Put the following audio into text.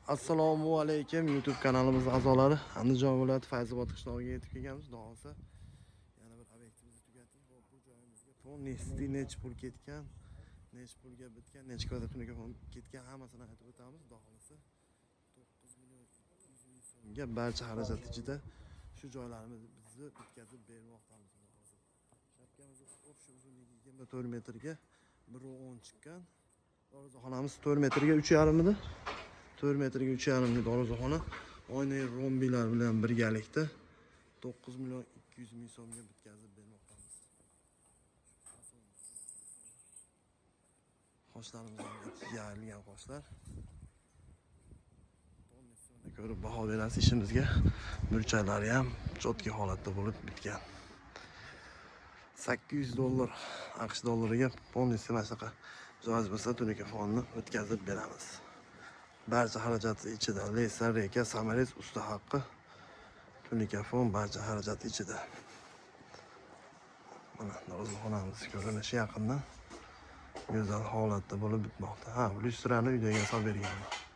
Assalomu alaykum YouTube kanalimiz a'zolari. Andijon viloyati Fayzobod qishlog'iga yetib kelganmiz. Xudo yana bir obyektimizni tugatdik. Bu joyimizga fon nech pul ketgan, nech pulga bitgan, nech kvadratga fon ketgan hammasini aytib o'tamiz. Xudo xolasa 9 million 200 ming so'mga barcha xarajat ichida shu joylarimizni bitkazib bermoqdamiz. Shapkamiz o'sha uzunligi 24 metrga 1.10 chiqqan. Darvozaxonamiz 4 metrga 3.5 edi. 4 metrga 3.5 darvozaxona oyna rombilar bilan birgalikda 9 million 200 ming so'mga bitkazib bermoqdamiz. Qoshlarimiz yarilgan qoshlar. Ko'rib baho berasiz ishimizga. Burchaklari ham jotki holatda bo'lib bitgan. $800 AQSh dollariga polnisi mana shunaqa joiz bo'lsa tunuka fonni bitkazib beramiz. Barcha xarajati ichida, lesar, reka, samarez, usta haqqi, tunuka fon barcha xarajati ichida. Mana darvozaxonamiz ko'rinishi yaqindan go'zal holatda bo'lib bitmoqda. Lyustrani uydaga solib berganman.